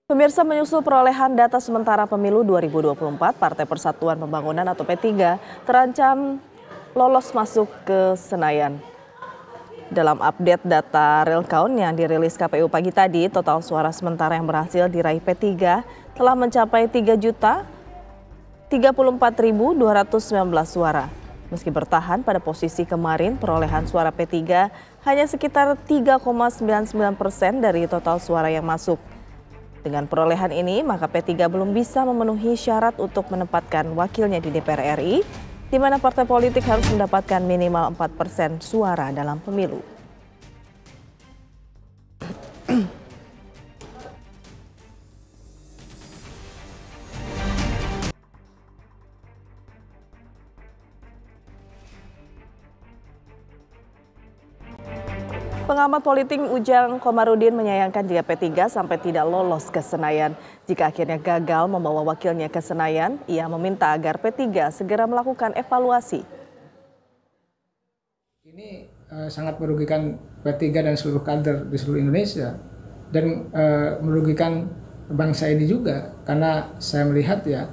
Pemirsa, menyusul perolehan data sementara pemilu 2024, Partai Persatuan Pembangunan atau P3 terancam lolos masuk ke Senayan. Dalam update data real count yang dirilis KPU pagi tadi, total suara sementara yang berhasil diraih P3 telah mencapai 3.034.219 suara. Meski bertahan pada posisi kemarin, perolehan suara P3 hanya sekitar 3,99% dari total suara yang masuk. Dengan perolehan ini, maka P3 belum bisa memenuhi syarat untuk menempatkan wakilnya di DPR RI, di mana partai politik harus mendapatkan minimal 4% suara dalam pemilu. Pengamat politik Ujang Komarudin menyayangkan jika P3 sampai tidak lolos ke Senayan. Jika akhirnya gagal membawa wakilnya ke Senayan, ia meminta agar P3 segera melakukan evaluasi. Ini sangat merugikan P3 dan seluruh kader di seluruh Indonesia dan merugikan bangsa ini juga, karena saya melihat ya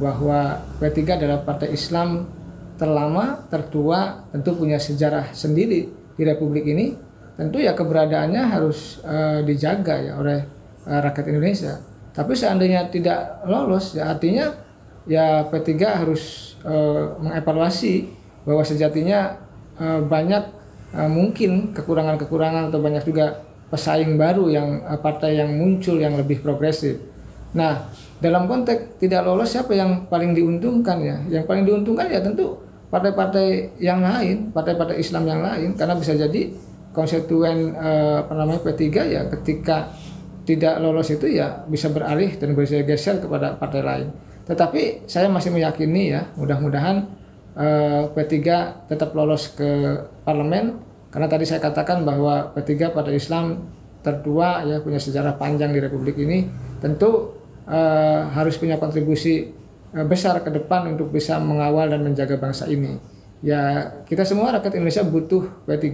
bahwa P3 adalah partai Islam terlama, tertua, tentu punya sejarah sendiri di Republik ini. Tentu ya keberadaannya harus dijaga ya oleh rakyat Indonesia. Tapi seandainya tidak lolos, ya artinya ya P3 harus mengevaluasi bahwa sejatinya banyak mungkin kekurangan-kekurangan atau banyak juga pesaing baru yang partai yang muncul yang lebih progresif. Nah, dalam konteks tidak lolos, siapa yang paling diuntungkan ya? Yang paling diuntungkan ya tentu partai-partai yang lain, partai-partai Islam yang lain, karena bisa jadi konstituen P3 ya ketika tidak lolos itu ya bisa beralih dan bergeser kepada partai lain. Tetapi saya masih meyakini ya mudah-mudahan P3 tetap lolos ke parlemen, karena tadi saya katakan bahwa P3 partai Islam tertua ya, punya sejarah panjang di Republik ini, tentu harus punya kontribusi besar ke depan untuk bisa mengawal dan menjaga bangsa ini. Ya kita semua rakyat Indonesia butuh P3.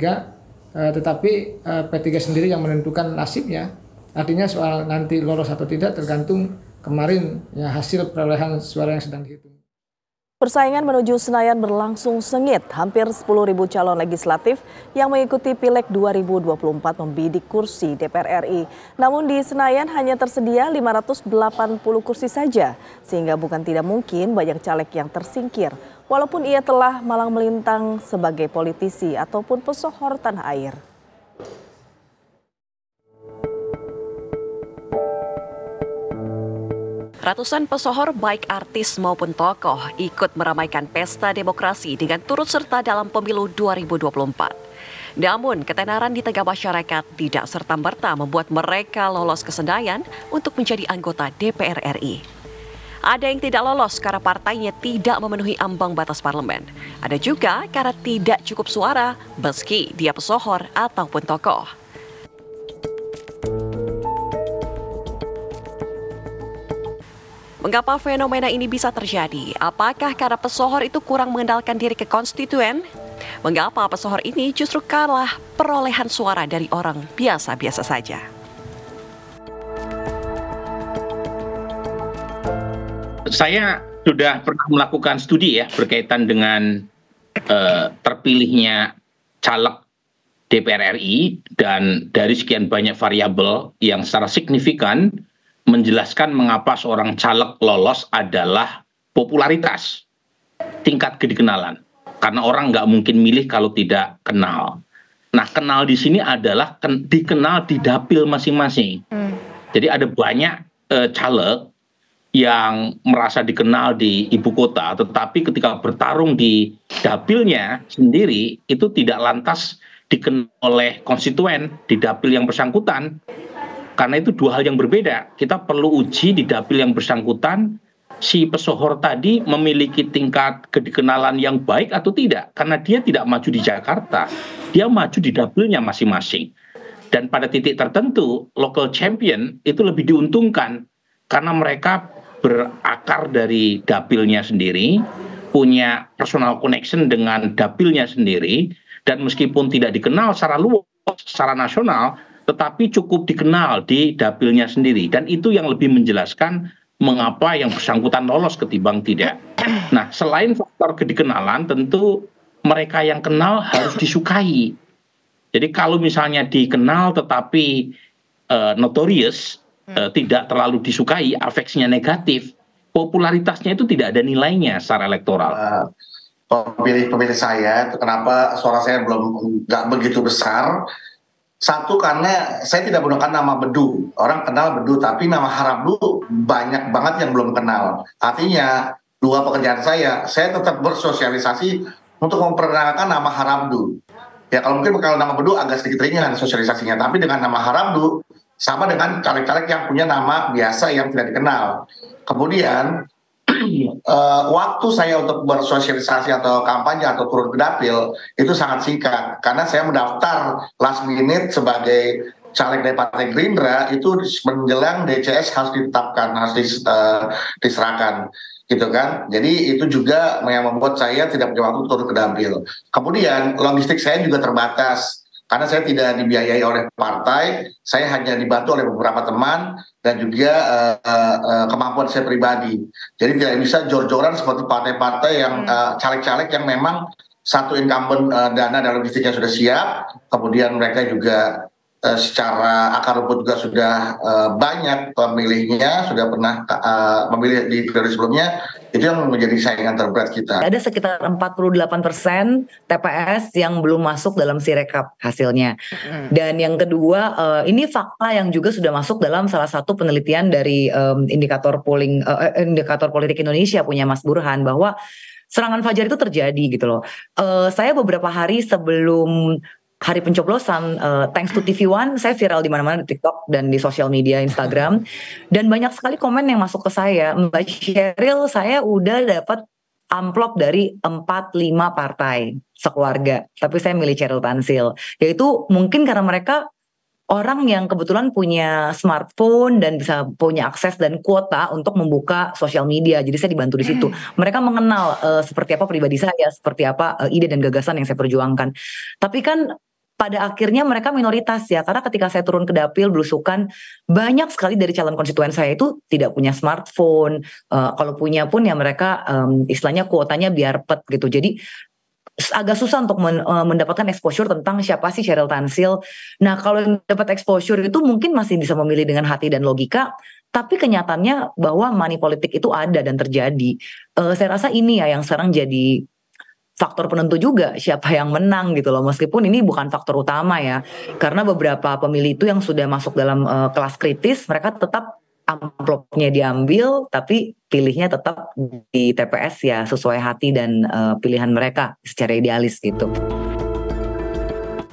Tetapi P3 sendiri yang menentukan nasibnya. Artinya soal nanti lolos atau tidak tergantung kemarin ya hasil perolehan suara yang sedang dihitung. Persaingan menuju Senayan berlangsung sengit. Hampir 10.000 calon legislatif yang mengikuti Pileg 2024 membidik kursi DPR RI. Namun di Senayan hanya tersedia 580 kursi saja, sehingga bukan tidak mungkin banyak caleg yang tersingkir, walaupun ia telah malang melintang sebagai politisi ataupun pesohor tanah air. Ratusan pesohor baik artis maupun tokoh ikut meramaikan pesta demokrasi dengan turut serta dalam pemilu 2024. Namun, ketenaran di tengah masyarakat tidak serta-merta membuat mereka lolos ke Senayan untuk menjadi anggota DPR RI. Ada yang tidak lolos karena partainya tidak memenuhi ambang batas parlemen. Ada juga karena tidak cukup suara meski dia pesohor ataupun tokoh. Mengapa fenomena ini bisa terjadi? Apakah karena pesohor itu kurang mengenalkan diri ke konstituen? Mengapa pesohor ini justru kalah perolehan suara dari orang biasa-biasa saja? Saya sudah pernah melakukan studi ya berkaitan dengan terpilihnya caleg DPR RI, dan dari sekian banyak variabel yang secara signifikan menjelaskan mengapa seorang caleg lolos adalah popularitas, tingkat kedikenalan. Karena orang nggak mungkin milih kalau tidak kenal. Nah, kenal di sini adalah dikenal di dapil masing-masing. Jadi ada banyak caleg yang merasa dikenal di ibu kota, tetapi ketika bertarung di dapilnya sendiri itu tidak lantas dikenal oleh konstituen di dapil yang bersangkutan. Karena itu dua hal yang berbeda. Kita perlu uji di dapil yang bersangkutan, si pesohor tadi memiliki tingkat kedikenalan yang baik atau tidak. Karena dia tidak maju di Jakarta, dia maju di dapilnya masing-masing. Dan pada titik tertentu, local champion itu lebih diuntungkan. Karena mereka berakar dari dapilnya sendiri, punya personal connection dengan dapilnya sendiri, dan meskipun tidak dikenal secara luas, secara nasional, tetapi cukup dikenal di dapilnya sendiri, dan itu yang lebih menjelaskan mengapa yang bersangkutan lolos ketimbang tidak. Nah, selain faktor kedikenalan, tentu mereka yang kenal harus disukai. Jadi kalau misalnya dikenal tetapi notorious, tidak terlalu disukai, afeksinya negatif, popularitasnya itu tidak ada nilainya secara elektoral. Pemilih saya itu kenapa suara saya nggak begitu besar. Satu, karena saya tidak menggunakan nama Bedu. Orang kenal Bedu, tapi nama Harabdu banyak banget yang belum kenal. Artinya, dua pekerjaan saya tetap bersosialisasi untuk memperkenalkan nama Harabdu. Ya kalau mungkin kalau nama Bedu agak sedikit ringan sosialisasinya, tapi dengan nama Harabdu sama dengan caleg-caleg yang punya nama biasa yang tidak dikenal. Kemudian, waktu saya untuk bersosialisasi atau kampanye atau turun ke dapil itu sangat singkat, karena saya mendaftar last minute sebagai caleg dari Partai Gerindra itu menjelang DCS harus ditetapkan, harus diserahkan gitu kan. Jadi itu juga yang membuat saya tidak punya waktu turun ke dapil. Kemudian logistik saya juga terbatas karena saya tidak dibiayai oleh partai, saya hanya dibantu oleh beberapa teman dan juga kemampuan saya pribadi. Jadi tidak bisa jor-joran seperti partai-partai yang caleg-caleg yang memang satu incumbent dana dan logistiknya sudah siap, kemudian mereka juga secara akar rumput juga sudah banyak pemilihnya, sudah pernah memilih di periode sebelumnya, itu yang menjadi saingan terberat kita. Ada sekitar 48% TPS yang belum masuk dalam Sirekap hasilnya. Dan yang kedua, ini fakta yang juga sudah masuk dalam salah satu penelitian dari indikator politik Indonesia punya Mas Burhan, bahwa serangan fajar itu terjadi gitu loh. Saya beberapa hari sebelum hari pencoblosan, thanks to TV One, saya viral di mana-mana di TikTok dan di sosial media Instagram, dan banyak sekali komen yang masuk ke saya, Mbak Sheryl, saya udah dapat amplop dari 4-5 partai sekeluarga, tapi saya milih Sheryl Tansil, yaitu mungkin karena mereka orang yang kebetulan punya smartphone dan bisa punya akses dan kuota untuk membuka sosial media. Jadi saya dibantu di situ. Mereka mengenal seperti apa pribadi saya, seperti apa ide dan gagasan yang saya perjuangkan. Tapi kan pada akhirnya mereka minoritas ya, karena ketika saya turun ke dapil belusukan, banyak sekali dari calon konstituen saya itu tidak punya smartphone. Kalau punya pun ya mereka istilahnya kuotanya biar pet gitu. Jadi agak susah untuk mendapatkan exposure tentang siapa sih Sheryl Tansil. Nah kalau yang dapat exposure itu mungkin masih bisa memilih dengan hati dan logika, tapi kenyataannya bahwa money politik itu ada dan terjadi. Saya rasa ini ya yang sekarang jadi faktor penentu juga siapa yang menang gitu loh, meskipun ini bukan faktor utama ya, karena beberapa pemilih itu yang sudah masuk dalam kelas kritis, mereka tetap amplopnya diambil, tapi pilihnya tetap di TPS ya sesuai hati dan pilihan mereka secara idealis gitu.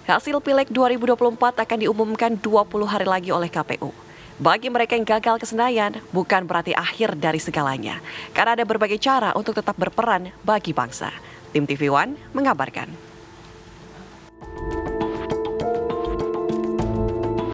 Hasil Pileg 2024 akan diumumkan 20 hari lagi oleh KPU. Bagi mereka yang gagal ke Senayan, bukan berarti akhir dari segalanya, karena ada berbagai cara untuk tetap berperan bagi bangsa. Tim TV One mengabarkan.